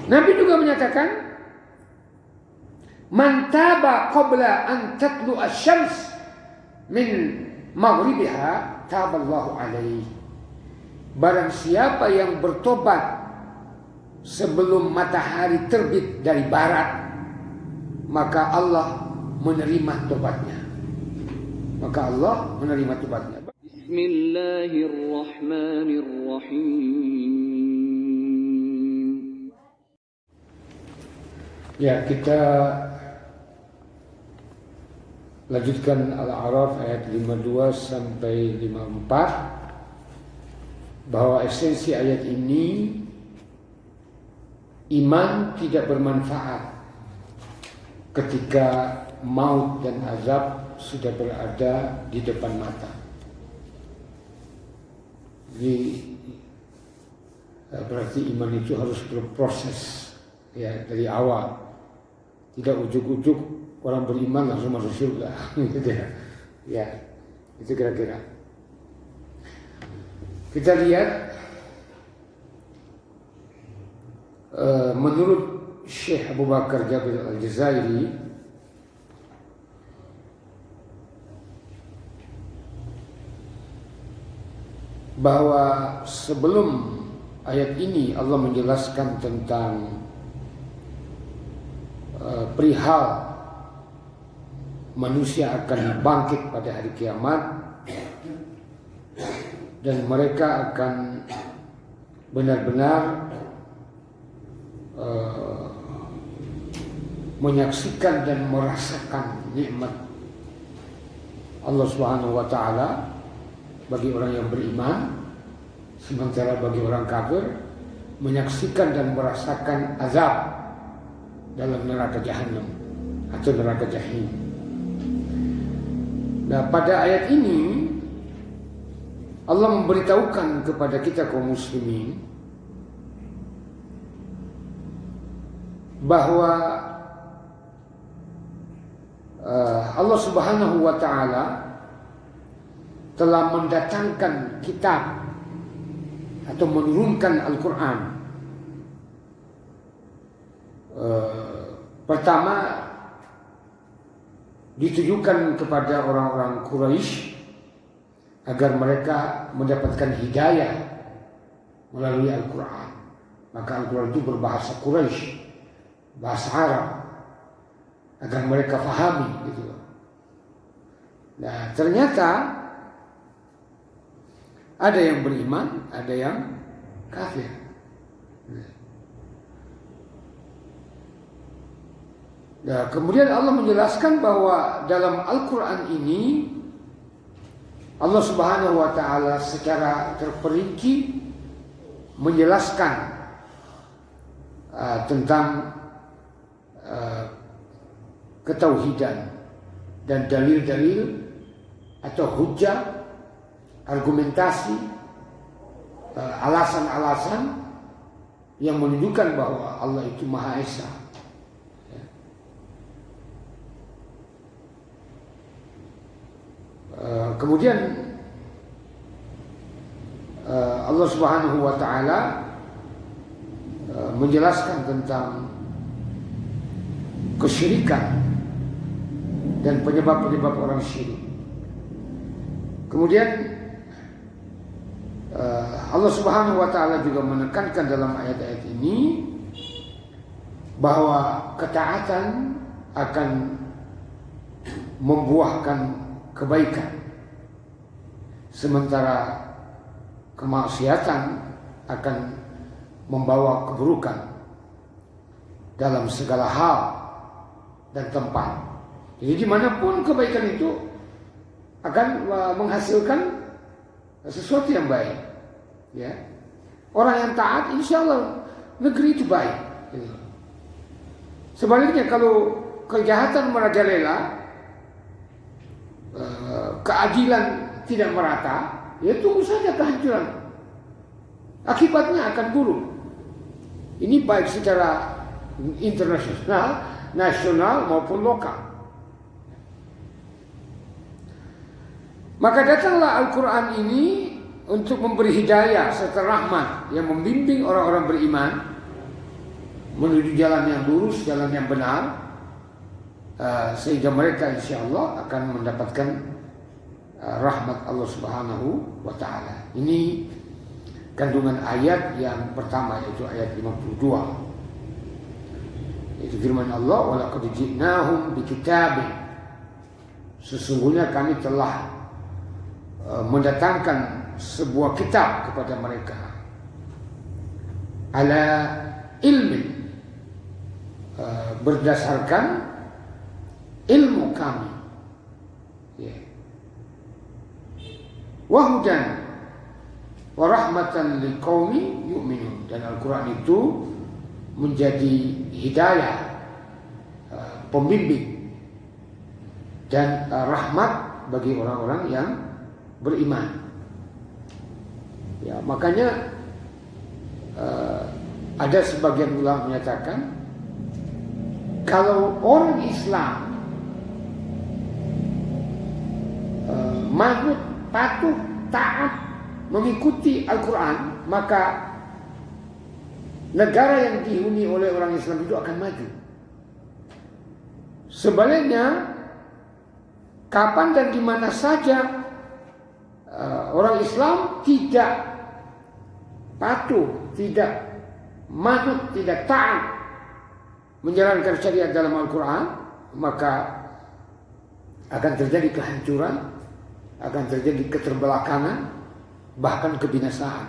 Nabi juga menyatakan, man taba qabla an tatlu asy-syams min maghribiha taballahu alaihi. Barang siapa yang bertobat sebelum matahari terbit dari barat, maka Allah menerima tobatnya. Maka Allah menerima tobatnya. Bismillahirrahmanirrahim. Ya, kita lanjutkan Al-A'raf ayat 52 sampai 54. Bahwa esensi ayat ini, iman tidak bermanfaat ketika maut dan azab sudah berada di depan mata. Jadi berarti iman itu harus berproses ya dari awal. Tidak ujuk-ujuk orang beriman langsung masuk surga gitu ya. Ya, itu kira-kira. Kita lihat menurut Syekh Abu Bakar Jabir Al-Jazairi, bahwa sebelum ayat ini Allah menjelaskan tentang perihal manusia akan bangkit pada hari kiamat dan mereka akan benar-benar menyaksikan dan merasakan nikmat Allah Subhanahu wa taala bagi orang yang beriman, sementara bagi orang kafir menyaksikan dan merasakan azab dalam neraka Jahannam atau neraka Jahim. Nah, pada ayat ini Allah memberitahukan kepada kita kaum muslimin bahwa Allah Subhanahu wa taala telah mendatangkan kitab atau menurunkan Al-Quran. Pertama ditujukan kepada orang-orang Quraisy agar mereka mendapatkan hidayah melalui Al-Quran. Maka Al-Quran itu berbahasa Quraisy, bahasa Arab, agar mereka fahami gitu. Nah, ternyata ada yang beriman, ada yang kafir. Nah, kemudian Allah menjelaskan bahwa dalam Al-Quran ini Allah Subhanahu wa taala secara terperinci menjelaskan tentang ketauhidan dan dalil-dalil atau hujjah, argumentasi, alasan-alasan yang menunjukkan bahwa Allah itu Maha Esa. Kemudian Allah Subhanahu wa taala menjelaskan tentang kesyirikan dan penyebab-penyebab orang syirik. Kemudian Allah Subhanahu wa taala juga menekankan dalam ayat-ayat ini bahwa ketaatan akan membuahkan kebaikan, sementara kemaksiatan akan membawa keburukan dalam segala hal dan tempat. Jadi dimanapun kebaikan itu akan menghasilkan sesuatu yang baik. Ya, orang yang taat, insya Allah negeri itu baik. Sebaliknya kalau kejahatan merajalela, keadilan tidak merata, ya tunggu saja kehancuran. Akibatnya akan buruk. Ini baik secara internasional, nasional maupun lokal. Maka datanglah Al-Quran ini untuk memberi hidayah serta rahmat yang membimbing orang-orang beriman menuju jalan yang lurus, jalan yang benar, sehingga mereka insya Allah akan mendapatkan rahmat Allah Subhanahu wa Ta'ala. Ini kandungan ayat yang pertama, yaitu ayat 52. Itu firman Allah, wa laqad ji'nahum bikitabin, sesungguhnya kami telah mendatangkan sebuah kitab kepada mereka, ala ilmi, berdasarkan ilmu kami, wa hudan wa rahmatan liqaumi yu'minun. Dan Al-Quran itu menjadi hidayah, pembimbing dan rahmat bagi orang-orang yang beriman. Ya, makanya ada sebagian ulama menyatakan kalau orang Islam manut, patuh, taat, mengikuti Al-Quran, maka negara yang dihuni oleh orang Islam itu akan maju. Sebaliknya, kapan dan di mana saja orang Islam tidak patuh, tidak manut, tidak taat menjalankan syariat dalam Al-Quran, maka akan terjadi kehancuran, akan terjadi keterbelakangan, bahkan kebinasaan.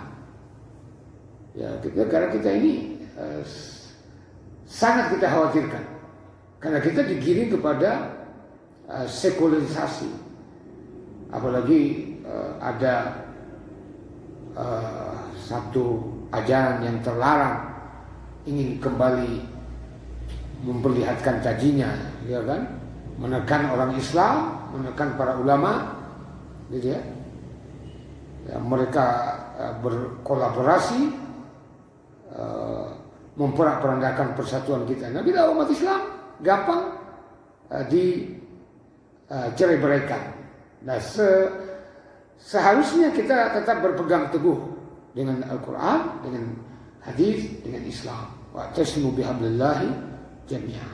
Ya, karena kita ini sangat kita khawatirkan, karena kita digiring kepada sekularisasi, apalagi ada satu ajaran yang terlarang ingin kembali memperlihatkan tajinya, ya kan, menekan orang Islam, menekan para ulama, gitu ya. Ya, mereka berkolaborasi memporak-porandakan persatuan kita. Nah, bila umat Islam gampang dicerai-beraikan. Nah, seharusnya kita tetap berpegang teguh dengan Al-Quran, dengan hadis, dengan Islam. Wa'tasimu bihablillahi jami'an.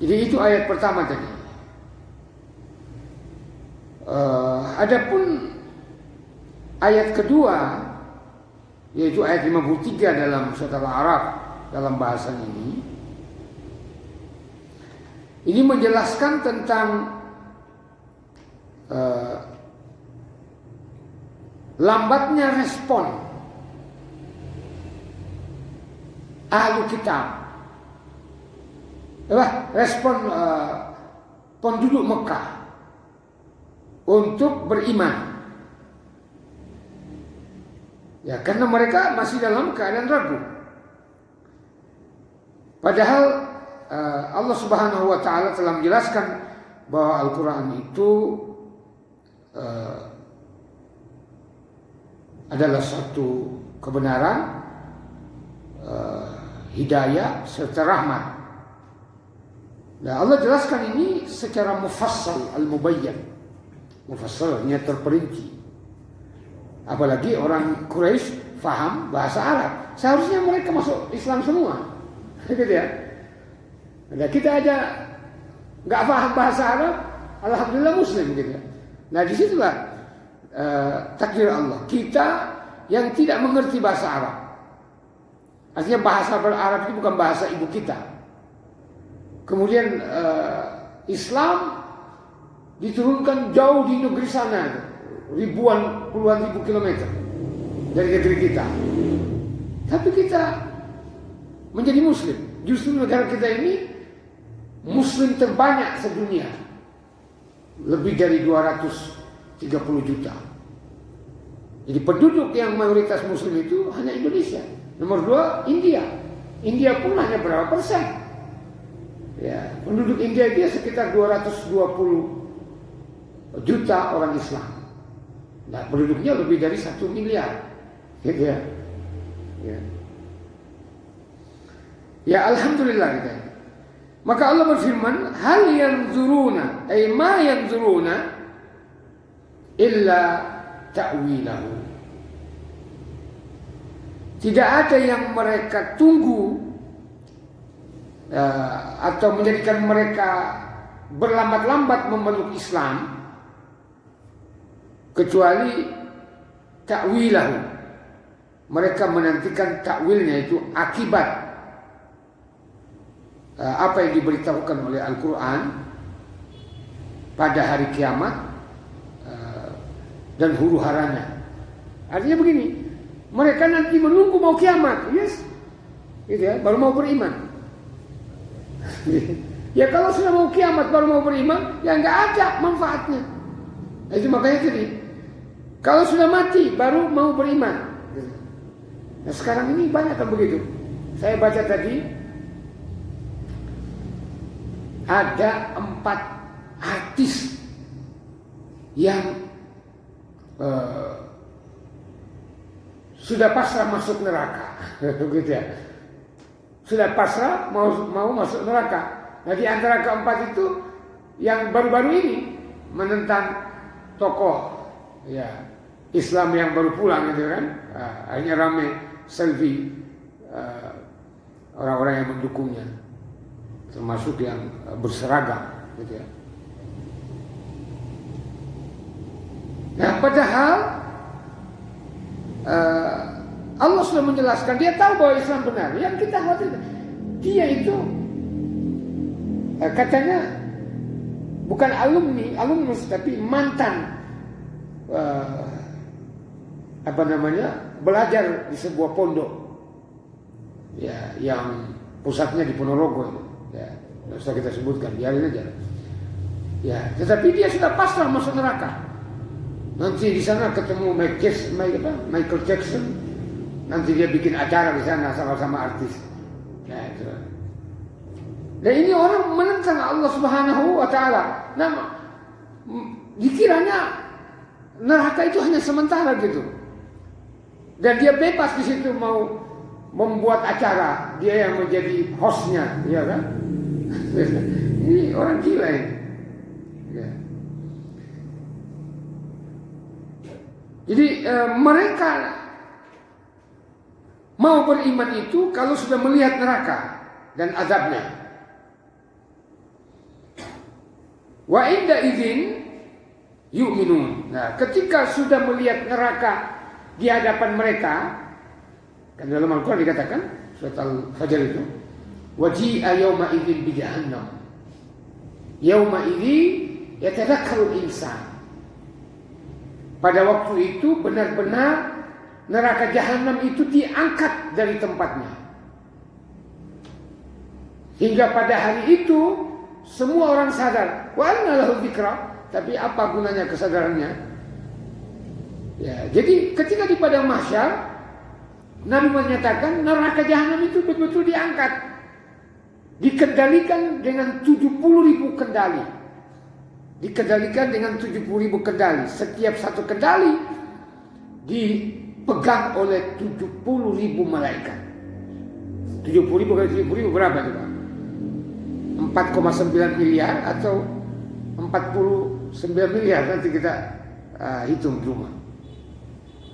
Jadi itu ayat pertama tadi. Adapun ayat kedua, yaitu ayat 53 dalam surat Al-A'raf, dalam bahasan ini menjelaskan tentang lambatnya respon ahlu kitab, respon penduduk Mekah untuk beriman. Ya, karena mereka masih dalam keadaan ragu. Padahal Allah Subhanahu wa Ta'ala telah menjelaskan bahwa Al-Quran itu adalah satu kebenaran, hidayah serta rahmat. Nah, Allah jelaskan ini secara mufassal, al-mubayyan. Mufassalnya terperinci. Apalagi orang Quraisy faham bahasa Arab. Seharusnya mereka masuk Islam semua. Gitu ya. Nah, kita aja nggak paham bahasa Arab, alhamdulillah Muslim gitu. Nah, disitulah takdir Allah. Kita yang tidak mengerti bahasa Arab, artinya bahasa Arab itu bukan bahasa ibu kita. Kemudian Islam diturunkan jauh di negeri sana, puluhan ribu kilometer dari negeri kita. Tapi kita menjadi Muslim. Justru negara kita ini Muslim terbanyak sedunia, lebih dari 230 juta. Jadi penduduk yang mayoritas Muslim itu hanya Indonesia. Nomor 2 India. India pun hanya berapa persen? Ya, penduduk India dia sekitar 220 juta orang Islam. Nah, penduduknya lebih dari 1 miliar. Gitu ya. Ya, alhamdulillah gitu. Maka Allah berfirman, hal yanzuruna, ay ma yanzuruna illa ta'wilahu. tidak ada yang mereka tunggu atau menjadikan mereka berlambat-lambat memeluk Islam kecuali ta'wilahu. Mereka menantikan takwilnya, itu akibat apa yang diberitahukan oleh Al-Quran pada hari kiamat dan huru haranya. Artinya begini, mereka nanti menunggu mau kiamat, yes, gitu ya, baru mau beriman. Ya kalau sudah mau kiamat baru mau beriman, ya nggak ada manfaatnya. Itu makanya jadi, kalau sudah mati baru mau beriman. Nah sekarang ini banyak kan begitu. Saya baca tadi ada 4 artis yang sudah pasrah masuk neraka, begitu ya. Sudah pasrah mau masuk neraka. Nah di antara keempat itu yang baru-baru ini menentang tokoh ya Islam yang baru pulang gitu kan. Akhirnya rame selfie orang-orang yang mendukungnya, termasuk yang berseragam gitu ya. Nah padahal Allah sudah menjelaskan, dia tahu bahwa Islam benar. Yang kita khawatir, dia itu katanya bukan alumnus tapi mantan belajar di sebuah pondok ya yang pusatnya di Ponorogo ya, tidak usah kita sebutkan, biarin aja ya. Tetapi dia sudah pasrah masuk neraka. Nanti di sana ketemu Michael Jackson, nanti dia bikin acara di sana sama-sama artis ya, itu. Dan ini orang menentang Allah Subhanahu wa Ta'ala. Nah, dikiranya neraka itu hanya sementara gitu. Dan dia bebas di situ mau membuat acara, dia yang menjadi hostnya, ya kan? Ini orang gila ini. Ya. Jadi mereka mau beriman itu kalau sudah melihat neraka dan azabnya. Wa inda idzin yu'minun. Nah, ketika sudah melihat neraka di hadapan mereka, kan dalam Al-Quran dikatakan surat Al-Fajr itu, waji'a yawma idzin bi jahannam. Yawma idzi yatadhakkarul insan. Pada waktu itu benar-benar neraka jahanam itu diangkat dari tempatnya. Hingga pada hari itu semua orang sadar, wa anna lahu dzikra, tapi apa gunanya kesadarannya? Ya, jadi ketika di padang mahsyar Nabi menyatakan neraka jahanam itu betul-betul diangkat, dikendalikan dengan 70.000 kendali. Dikendalikan dengan 70.000 kendali. Setiap satu kendali dipegang oleh 70.000 malaikat. 70.000 kali 70.000 berapa itu Pak? 4,9 miliar atau 49 miliar, nanti kita hitung di rumah.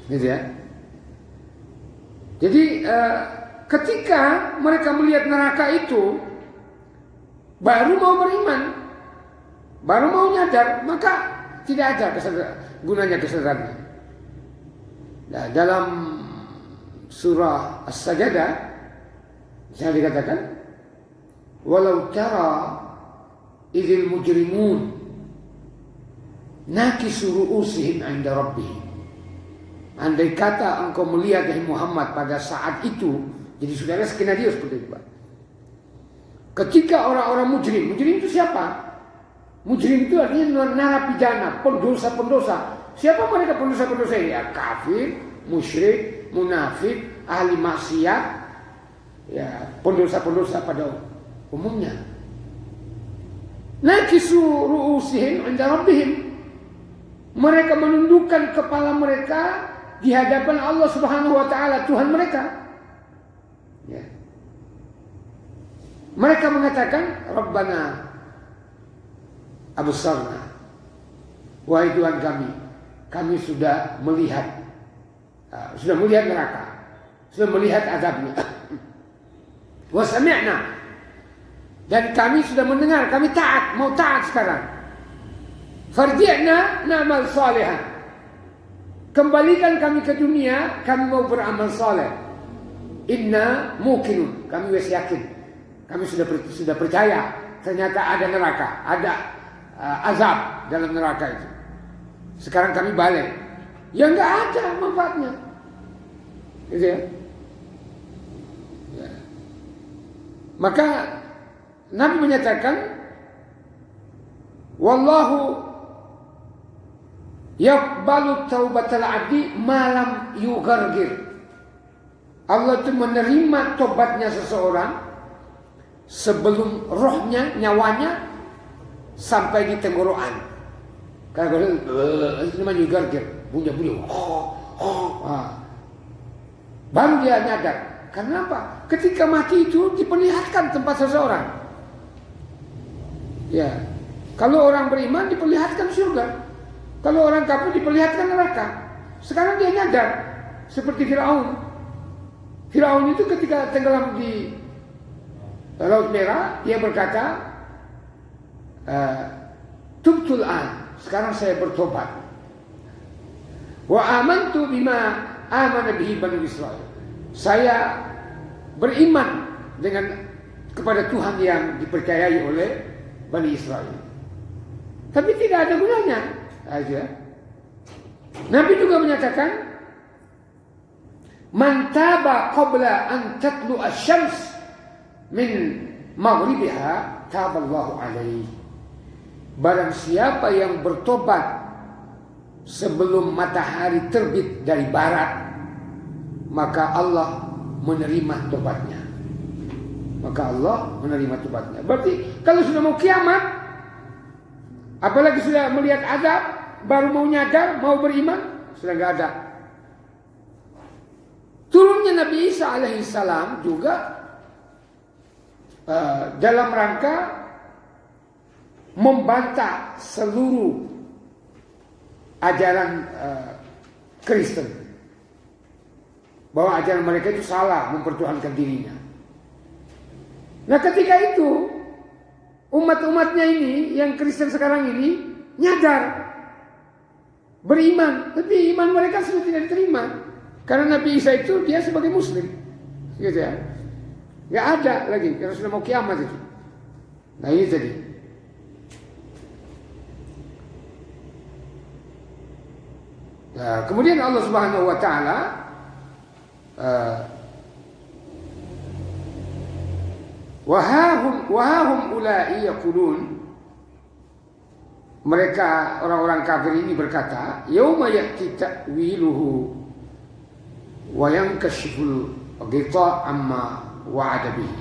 Gitu ya. Jadi ketika mereka melihat neraka itu baru mau beriman, baru mau nyadar, maka tidak ada gunanya kesadarannya. Nah, dalam surah As-Sajdah saya dikatakan, walau tara idzil mujrimun nakisu ru'usihim 'inda rabbihim. Andai kata engkau melihat dari Muhammad pada saat itu, jadi saudara skenario seperti itu Pak. Ketika orang-orang mujrim itu siapa? Mujrim itu artinya narapidana, pendosa-pendosa. Siapa mereka pendosa-pendosa ini? Ya, kafir, musyrik, munafik, ahli maksiat, ya pendosa-pendosa pada umumnya. Nakisu ru'usihim 'inda rabbihim. Mereka menundukkan kepala mereka di hadapan Allah Subhanahu wa Ta'ala, Tuhan mereka. Ya. Mereka mengatakan, Rabbana absarna, wahai Tuhan kami sudah melihat neraka. sudah melihat azabnya. Wa sami'na, dan kami sudah mendengar, kami taat, mau taat sekarang. Farji'na na'mal salihan, kembalikan kami ke dunia, kami mau beramal saleh. Inna muqinun, kami wes yakin, kami sudah percaya ternyata ada neraka, ada azab dalam neraka itu. Sekarang kami balik, ya nggak ada manfaatnya, gitu ya. Ya. Maka Nabi menyatakan, wallahu yaqbalu taubatal abdi malam yugargir. Allah itu menerima tobatnya seseorang sebelum rohnya, nyawanya sampai di tenggorokan. Kalau itu namanya yugargir, bunyi-bunyi. Baru dia nyadar. Karena apa? Ketika mati itu diperlihatkan tempat seseorang. Ya, kalau orang beriman diperlihatkan surga. Kalau orang kafir diperlihatkan neraka. Sekarang dia nyadar, seperti Firaun. Firaun itu ketika tenggelam di Laut Merah, dia berkata, tubtul an, sekarang saya bertobat. Wa amantu bima amana bihi Bani Israil. Saya beriman kepada Tuhan yang dipercayai oleh Bani Israil. Tapi tidak ada gunanya. Aja. Nabi juga menyatakan, man taba qabla an tatlu asy-syams min maghribiha taballahu alaihi. Barang siapa yang bertobat sebelum matahari terbit dari barat, maka Allah menerima tobatnya. Maka Allah menerima tobatnya. Berarti kalau sudah mau kiamat, apalagi sudah melihat azab, baru mau nyadar, mau beriman, sudah nggak ada. Turunnya Nabi Isa alaihissalam juga dalam rangka membantah seluruh ajaran Kristen, bahwa ajaran mereka itu salah mempertuhankan dirinya. Nah, ketika itu umat-umatnya ini, yang Kristen sekarang ini, nyadar, beriman, tapi iman mereka sudah tidak diterima. Karena Nabi Isa itu dia sebagai Muslim, gitu ya, nggak ada lagi karena sudah mau kiamat itu. Nah ini tadi. Nah, kemudian Allah Subhanahu Wa Taala wahum ulai yaqulun, mereka orang-orang kafir ini berkata, yauma ya'ti ta'wiluhu wa yankashiful ghita amma wa'ada bihi.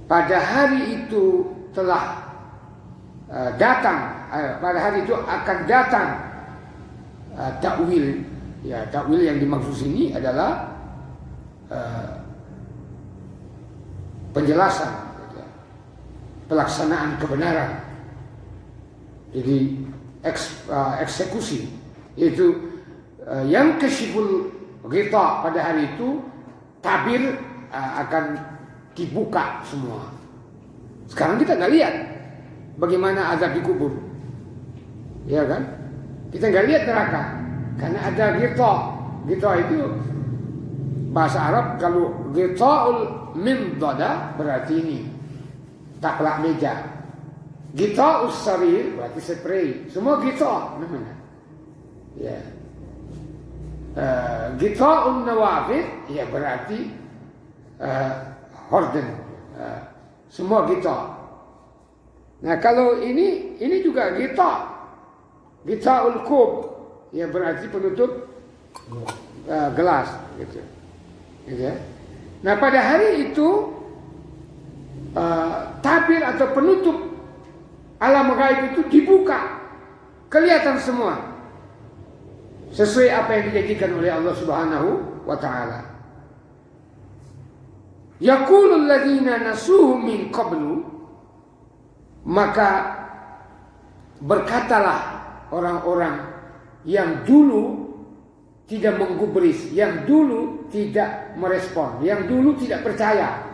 Pada hari itu telah datang, pada hari itu akan datang takwil. Ya, takwil yang dimaksud sini adalah penjelasan, pelaksanaan kebenaran. Jadi eksekusi, yaitu yang kasyiful ghita, pada hari itu tabir akan dibuka semua. Sekarang kita nggak lihat bagaimana azab di kubur, ya kan? Kita nggak lihat neraka karena ada ghita. Ghita itu bahasa Arab, kalau ghitaul mindada berarti ini taklak meja. Ghitaus sarir berarti spray. Semua ghita namanya. Ya. Ghitaun nawafid ya berarti horden. Semua ghita. Nah, kalau ini juga ghita. Ghitaul kub ya berarti penutup gelas gitu. Gitu ya. Nah, pada hari itu tabir atau penutup alam gaib itu dibuka, kelihatan semua sesuai apa yang dijanjikan oleh Allah Subhanahu wa taala. Yaqulul ladzina nasuhu min qablu, maka berkatalah orang-orang yang dulu tidak menggubris, yang dulu tidak merespon, yang dulu tidak percaya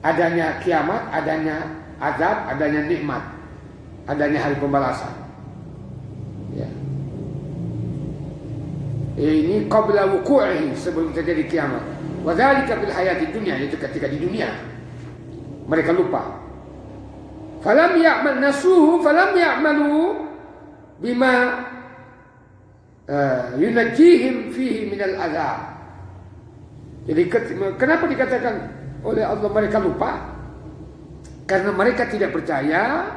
adanya kiamat, adanya azab, adanya nikmat, adanya hari pembalasan. Ya. Ini qabla wuqu'ihi, sebelum terjadi kiamat. Wa dzalika fil hayati dunya, itu ketika di dunia mereka lupa. Falam ya'mal nasuhu falam ya'malu bima yunajjihim fihi minal azab. Jadi kenapa dikatakan oleh Allah mereka lupa? Karena mereka tidak percaya,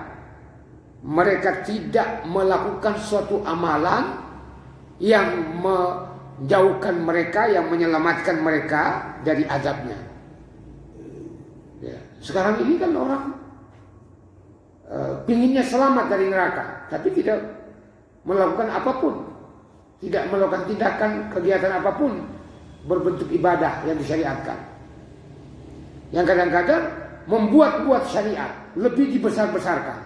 mereka tidak melakukan suatu amalan yang menjauhkan mereka, yang menyelamatkan mereka dari azabnya. Ya. Sekarang ini kan orang pinginnya selamat dari neraka, tapi tidak melakukan apapun, tidak melakukan tindakan kegiatan apapun berbentuk ibadah yang disyariatkan. Yang kadang-kadang membuat-buat syariat lebih dibesar-besarkan,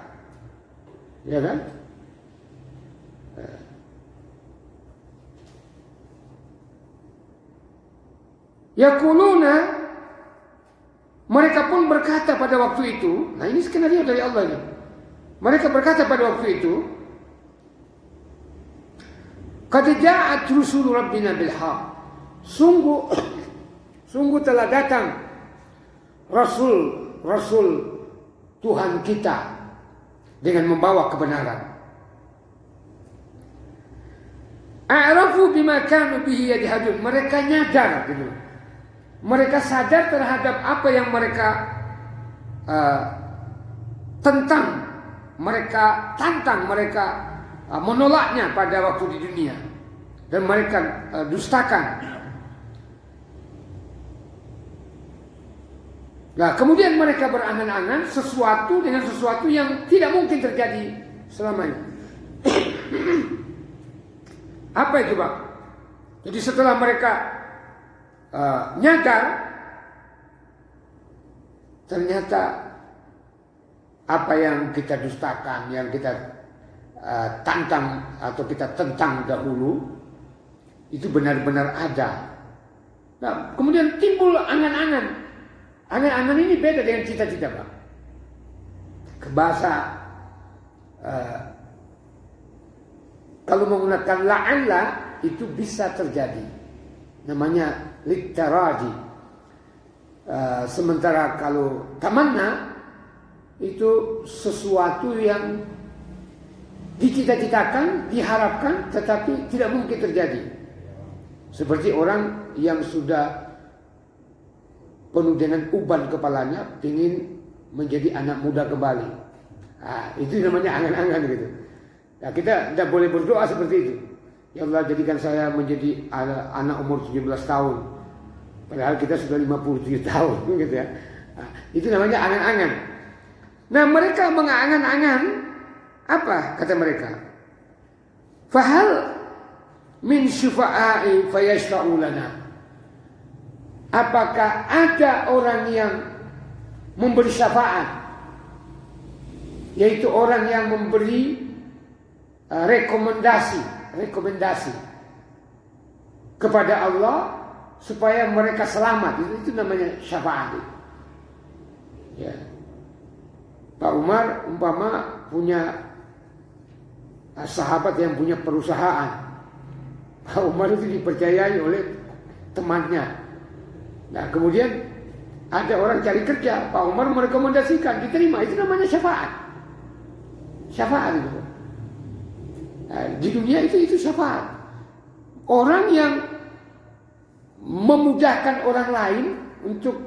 ya kan? Yaquluna, mereka pun berkata pada waktu itu, nah ini skenario dari Allah ini. Mereka berkata pada waktu itu, qad ja'at rusul rabbina bil haqq. Sungguh telah datang Rasul Tuhan kita dengan membawa kebenaran. A'rafu bima kanu bihi yajhadun. Mereka nyadar gitu. Mereka sadar terhadap apa yang mereka tentang, mereka tantang, mereka menolaknya pada waktu di dunia, dan mereka dustakan. Nah, kemudian mereka berangan-angan sesuatu dengan sesuatu yang tidak mungkin terjadi selamanya. Apa itu, Pak? Jadi setelah mereka nyadar, ternyata apa yang kita dustakan, yang kita tantang atau kita tentang dahulu, itu benar-benar ada. Nah, kemudian timbul angan-angan. Angan-angan ini beda dengan cita-cita, Pak. Bahasa kalau menggunakan la'alla itu bisa terjadi. Namanya littaraji. Sementara kalau tamanna itu sesuatu yang dicita-citakan, diharapkan, tetapi tidak mungkin terjadi. Seperti orang yang sudah penuh dengan uban kepalanya, ingin menjadi anak muda kembali. Nah, itu namanya angan-angan gitu. Nah, kita tidak boleh berdoa seperti itu. Ya Allah, jadikan saya menjadi anak umur 17 tahun. Padahal kita sudah 57 tahun gitu ya. Nah, itu namanya angan-angan. Nah, mereka mengangan-angan apa kata mereka? Fahal min syufa'i fayashfa'u lana. Apakah ada orang yang memberi syafaat, yaitu orang yang memberi rekomendasi kepada Allah supaya mereka selamat? Itu namanya syafaat. Ya. Pak Umar umpama punya sahabat yang punya perusahaan. Pak Umar itu dipercayai oleh temannya. Nah, kemudian ada orang cari kerja, Pak Umar merekomendasikan, diterima. Itu namanya syafaat. Syafaat itu. Nah, di dunia itu syafaat. Orang yang memudahkan orang lain untuk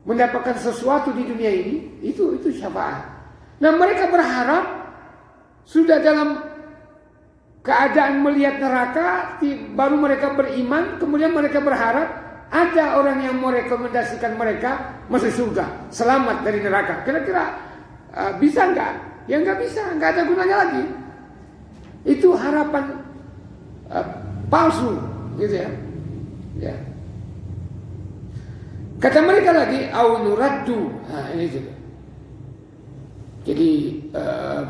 mendapatkan sesuatu di dunia ini, itu syafaat. Nah, mereka berharap sudah dalam keadaan melihat neraka, baru mereka beriman, kemudian mereka berharap ada orang yang merekomendasikan mereka masuk surga, selamat dari neraka. Kira-kira bisa nggak? Ya nggak bisa, nggak ada gunanya lagi. Itu harapan palsu, gitu ya. Ya. Kata mereka lagi, au nuraddu. Nah, ini juga. Jadi,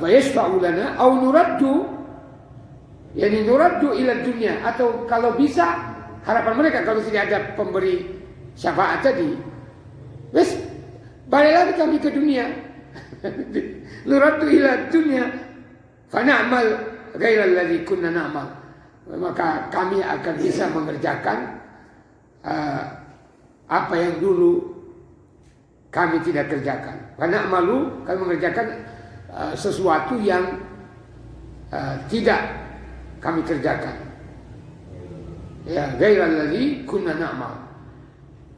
bayashfa'u lana au nuraddu Yani nuraddu ila dunia, atau kalau bisa harapan mereka kalau tidak ada pemberi syafaat tadi, wes balik lagi kami ke dunia. Nuraddu ila dunia fa na'mal ghaira alladhi kunna na'mal. Maka kami akan bisa mengerjakan apa yang dulu kami tidak kerjakan. Karena malu kami mengerjakan sesuatu yang tidak kami kerjakan. Ya, ghairal ladzi kunna na'mal.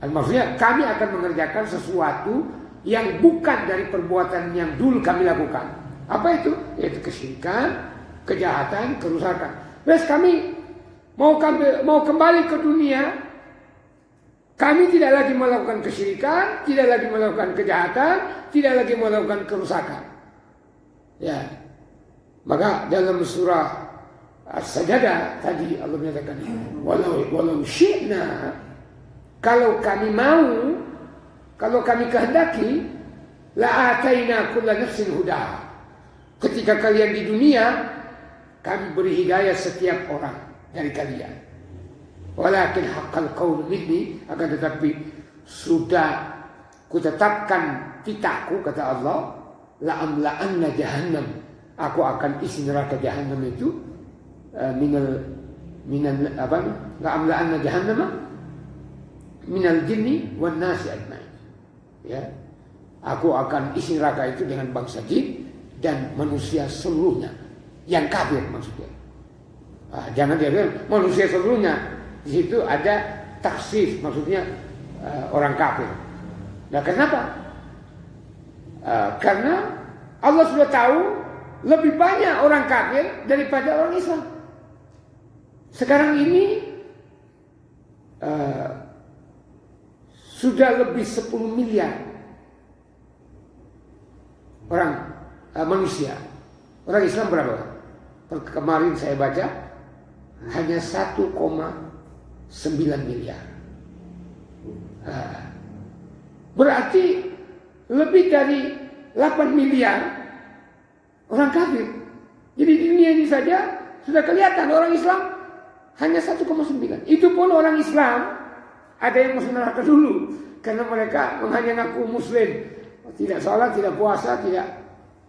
Maksudnya kami akan mengerjakan sesuatu yang bukan dari perbuatan yang dulu kami lakukan. Apa itu? Yaitu kesyirikan, kejahatan, kerusakan. Terus kami mau kembali ke dunia. Kami tidak lagi melakukan kesyirikan, tidak lagi melakukan kejahatan, tidak lagi melakukan kerusakan. Ya. Maka dalam surah As-Sajdah tadi Allah menyatakan, walau syi'na, kalau kami mau, kalau kami kehendaki, la ataina kulla nafsin huda. Ketika kalian di dunia, kami beri hidayah setiap orang dari kalian. Walakin haqqal qaul minni, akan tetapi sudah kutetapkan titahku, kata Allah, la amla'anna jahannam, aku akan isi neraka jahannam itu minal apa? La amla'anna jahannam minal jinni wan nasi ajmain. Ya. Aku akan isi neraka itu dengan bangsa jin dan manusia seluruhnya, yang kafir maksudnya. Jangan dia bilang manusia seluruhnya. Di situ ada taksir, maksudnya orang kafir. Nah, kenapa? Karena Allah sudah tahu lebih banyak orang kafir daripada orang Islam. Sekarang ini sudah lebih 10 miliar orang manusia. Orang Islam berapa? Kemarin saya baca hanya 1,9 miliar. Berarti lebih dari 8 miliar orang kafir. Jadi di dunia ini saja sudah kelihatan orang Islam hanya 1,9. Itu pun orang Islam ada yang masuk neraka dulu karena mereka hanya ngaku muslim, tidak sholat, tidak puasa, tidak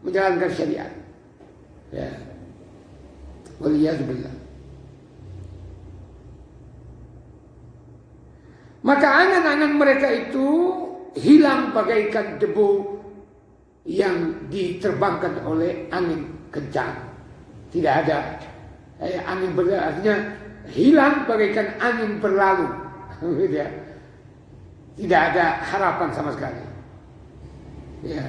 menjalankan syariat. Ya. Waliyadzubillah. Maka angan-angan mereka itu hilang bagaikan debu yang diterbangkan oleh angin kencang. Tidak ada angin berlalu, artinya hilang bagaikan angin berlalu. Tidak ada harapan sama sekali. Ya.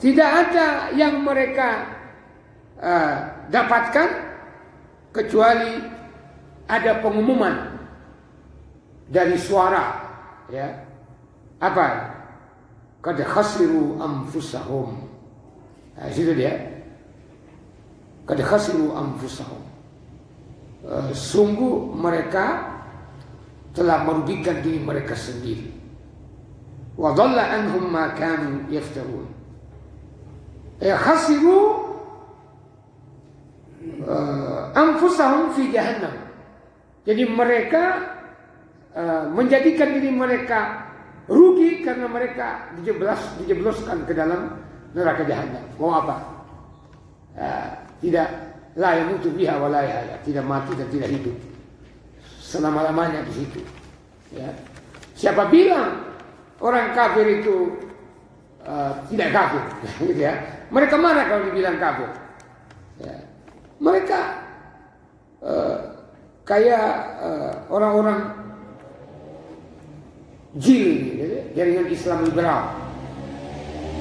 Tidak ada yang mereka dapatkan kecuali ada pengumuman dari suara, ya. Apa? Qad khasiru anfusahum. Nah, situ dia. Qad khasiru anfusahum. Sungguh mereka telah merugikan diri mereka sendiri. Wa dhalla anhum ma kanu yaftarun. Khasiru anfusahum fi jahannam. Jadi mereka menjadikan diri mereka rugi karena mereka dijebloskan ke dalam neraka jahanam. Mau apa? Tidak la yamutu biha wa la yahya, tidak mati dan tidak hidup selama-lamanya di situ. Ya. Siapa bilang orang kafir itu tidak kafir? Gitu ya. Mereka marah kalau dibilang kafir. Ya. Mereka kayak orang-orang jil, jaringan Islam liberal,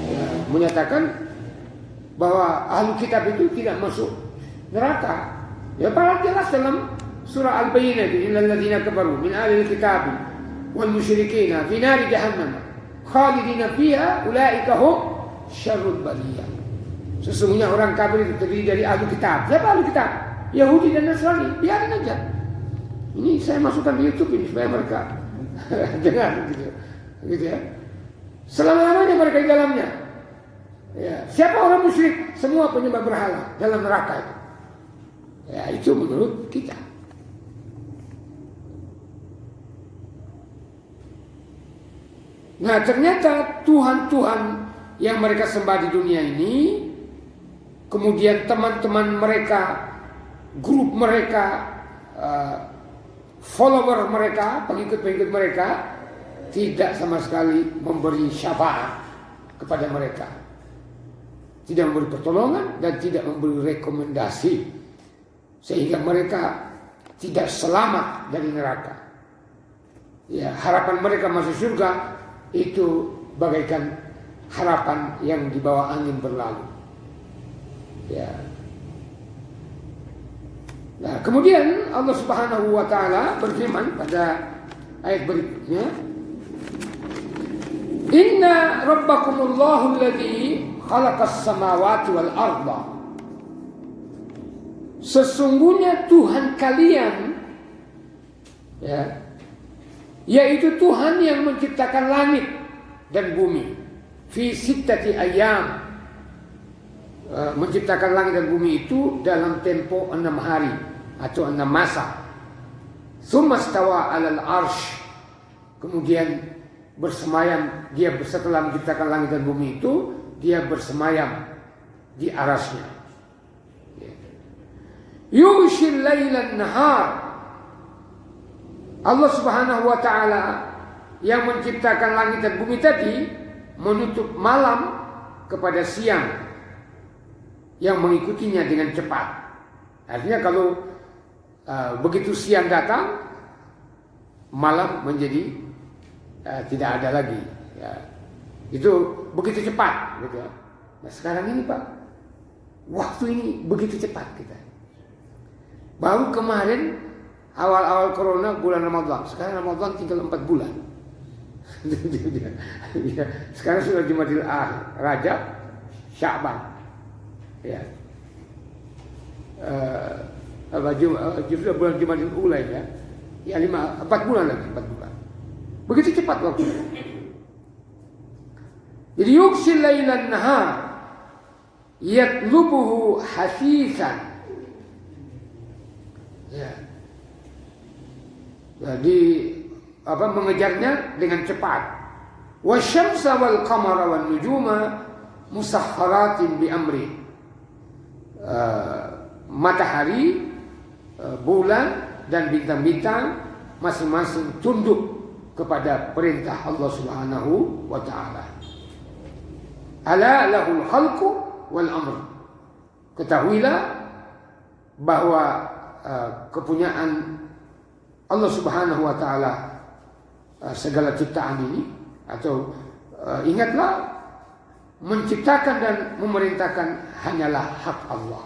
ya, menyatakan bahwa ahli kitab itu tidak masuk neraka. Ya, padahal jelas dalam surah Al-Bayyinah, innal ladzina kafaru min ahli kitab wal musyrikina fi nari jahannam khalidina fiha ulaika hum syarrul bariyah. Sesungguhnya orang kafir itu terdiri dari ahli kitab. Siapa ahli kitab? Yahudi dan Nasrani. Biarin aja. Ini saya masukkan di YouTube ini supaya mereka dengar gitu ya. Selama-lamanya mereka di dalamnya. Ya, siapa orang musyrik? Semua penyembah berhala dalam neraka itu. Ya, itu menurut kita. Nah, ternyata Tuhan-Tuhan yang mereka sembah di dunia ini, kemudian teman-teman mereka, grup mereka, follower mereka, pengikut-pengikut mereka, tidak sama sekali memberi syafaat kepada mereka. Tidak memberi pertolongan dan tidak memberi rekomendasi, sehingga mereka tidak selamat dari neraka. Ya, harapan mereka masuk surga itu bagaikan harapan yang di bawah angin berlalu. Ya. Nah, kemudian Allah Subhanahu wa taala berfirman pada ayat berikutnya, "Inna rabbakumullahu alladzi khalaqas samawati wal arda." Sesungguhnya Tuhan kalian, ya, yaitu Tuhan yang menciptakan langit dan bumi, fi sittati ayyam, menciptakan langit dan bumi itu dalam tempo 6 hari atau 6 masa. Tsumma stawa 'alal arsy, kemudian bersemayam dia setelah menciptakan langit dan bumi itu, dia bersemayam di arasnya. Yushil lailan nahar, Allah Subhanahu wa taala yang menciptakan langit dan bumi tadi menutup malam kepada siang yang mengikutinya dengan cepat. Artinya kalau begitu siang datang, malam menjadi tidak ada lagi. Ya. Itu begitu cepat, gitu. Nah, sekarang ini Pak, waktu ini begitu cepat kita. Baru kemarin awal-awal corona bulan Ramadan, sekarang Ramadan tinggal 4 bulan. Sekarang sudah Jumadil Akhir, Rajab, Sya'ban. Ya. Justru bulan Jumadil Ula ya. Ya 4 bulan lagi, 4 bulan. Begitu cepat waktu. Jadi yughshil lailan nahar yatlubuhu hasisan. Ya. Jadi mengejarnya dengan cepat. Wasyamsa wal qamara wan nujuma musakhkharatin bi amri. Matahari, bulan dan bintang-bintang masing-masing tunduk kepada perintah Allah Subhanahu wa taala. Ala lahul khalqu wal amr. Ketahuilah bahwa kepunyaan Allah Subhanahu wa taala segala ciptaan ini, atau ingatlah, menciptakan dan memerintahkan hanyalah hak Allah.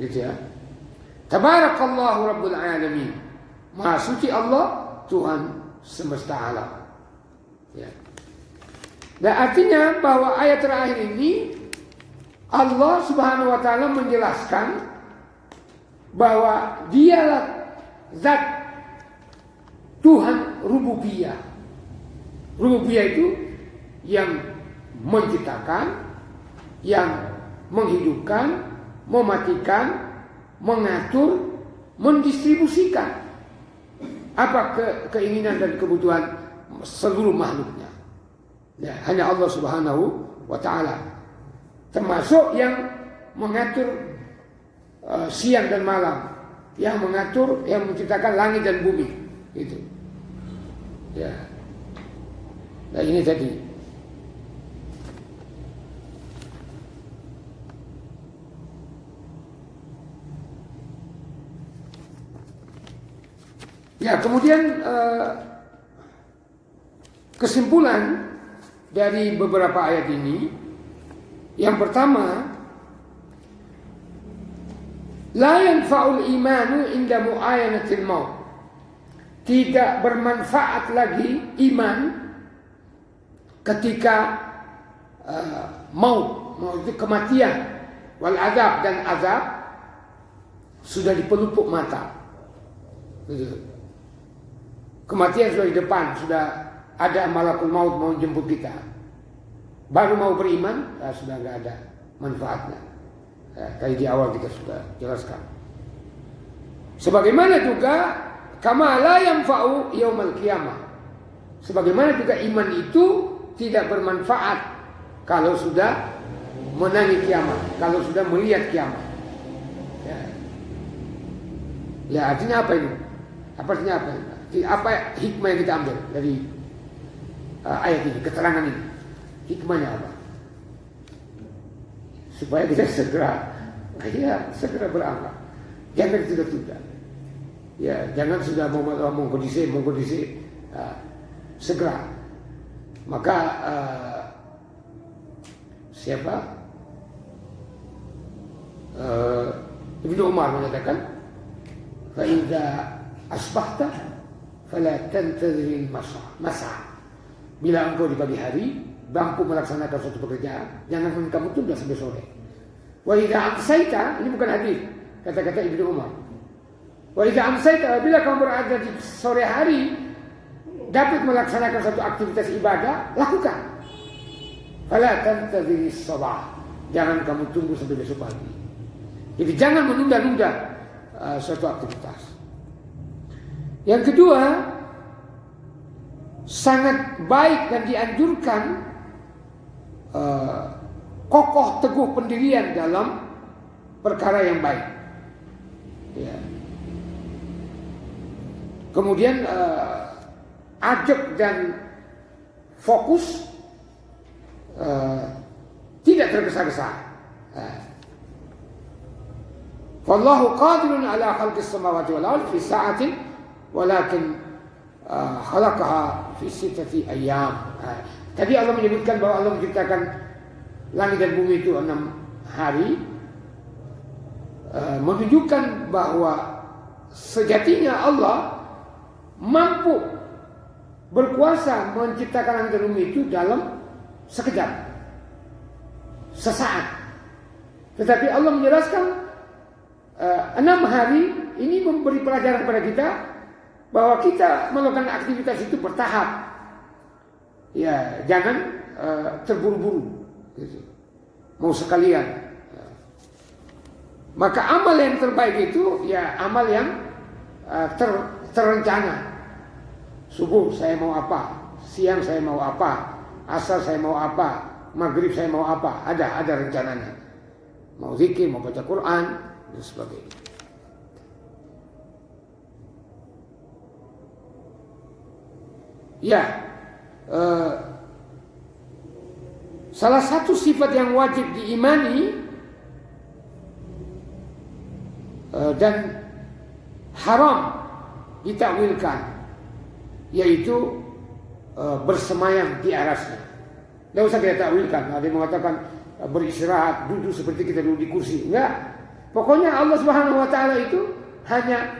Gitu ya. Tabarakallahu rabbul alamin. Maha suci Allah, Tuhan semesta alam. Ya. Dan artinya bahwa ayat terakhir ini Allah Subhanahu wa taala menjelaskan bahwa dialah zat Tuhan rububiyah. Rububiyah itu yang menciptakan, yang menghidupkan, mematikan, mengatur, mendistribusikan apa keinginan dan kebutuhan seluruh makhluknya. Ya, hanya Allah Subhanahu wa taala. Termasuk yang mengatur siang dan malam, yang mengatur, yang menciptakan langit dan bumi, itu. Ya. Nah, ini tadi. Ya, kemudian kesimpulan dari beberapa ayat ini, yang pertama, la yanfa'ul imanu inda mu'ayanatil maut. Tidak bermanfaat lagi iman ketika maut itu kematian, wal azab, dan azab sudah di pelupuk mata. Kematian sudah di depan, sudah ada malakul maut mau jemput kita. baru mau beriman, sudah nggak ada manfaatnya. Kayak di awal kita sudah jelaskan. Sebagaimana juga kama la yanfa'u yaumal qiyamah. Sebagaimana juga iman itu tidak bermanfaat kalau sudah menangi kiamat, kalau sudah melihat kiamat. Ya artinya apa ini? Artinya apa? Apa hikmah yang kita ambil dari ayat ini, keterangan ini? Hikmahnya apa? Supaya kita segera beramal. Jangan tunda-tunda. Ya, jangan sudah mau kondisi, segera. Maka siapa? Ibnu Umar menyatakan, "Fa idza asbahta fala tantazir masa." Bila engkau di pagi hari mampu melaksanakan suatu pekerjaan, jangan kamu tunda sampai sore. Wa idza amsayta, ini bukan hadis, kata-kata Ibnu Umar. Wa idza amsayta, bila kamu berada di sore hari dapat melaksanakan suatu aktivitas ibadah, lakukan. Fala tantazir as-sabah, jangan kamu tunggu sampai besok pagi. Jadi jangan menunda-nunda suatu aktivitas. Yang kedua, sangat baik dan dianjurkan kokoh teguh pendirian dalam perkara yang baik. Ya. Kemudian ajak dan fokus, tidak tergesa-gesa. Wallahu qadirun ala khalqis samawati wal ardi fi sa'atin walakin khalaqaha fi sittati ayyam. Tadi Allah menyebutkan bahwa Allah menciptakan langit dan bumi itu 6 hari, menunjukkan bahwa sejatinya Allah mampu berkuasa menciptakan langit dan bumi itu dalam sekejap, sesaat. Tetapi Allah menjelaskan 6 hari ini memberi pelajaran kepada kita bahwa kita melakukan aktivitas itu bertahap. Ya, jangan terburu-buru. Gitu. Mau sekalian. Maka amal yang terbaik itu ya amal yang terencana. Subuh saya mau apa, siang saya mau apa, asar saya mau apa, maghrib saya mau apa, ada rencananya. Mau zikir, mau baca Quran dan sebagainya. Ya, salah satu sifat yang wajib diimani dan haram ditakwilkan, yaitu bersemayam di arasnya. Tidak usah kita takwilkan. Ada yang mengatakan beristirahat, duduk seperti kita duduk di kursi. Enggak. Pokoknya Allah Subhanahu wa taala itu hanya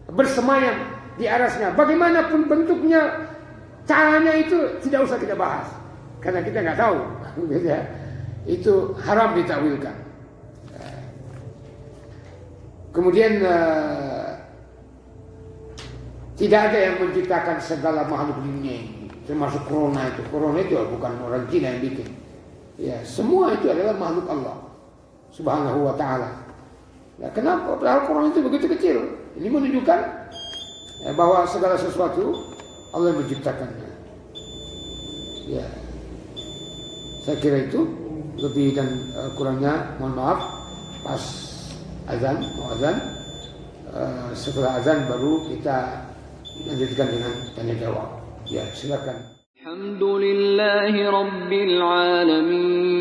bersemayam di arasnya. Bagaimanapun bentuknya, caranya itu tidak usah kita bahas. Karena kita nggak tahu. Itu haram ditakwilkan. Kemudian tidak ada yang menciptakan segala makhluk dunia ini, termasuk corona itu. Corona itu bukan orang Cina yang bikin. Ya, semua itu adalah makhluk Allah Subhanahu wa taala. Nah, kenapa? Padahal corona itu begitu kecil. Ini menunjukkan bahwa segala sesuatu Allah yang menciptakannya. Ya, saya kira itu lebih dan kurangnya mohon maaf. Pas azan, mau azan, setelah azan baru kita lanjutkan dengan tanya jawab. Ya, silakan. Alhamdulillahi Rabbil Alamin.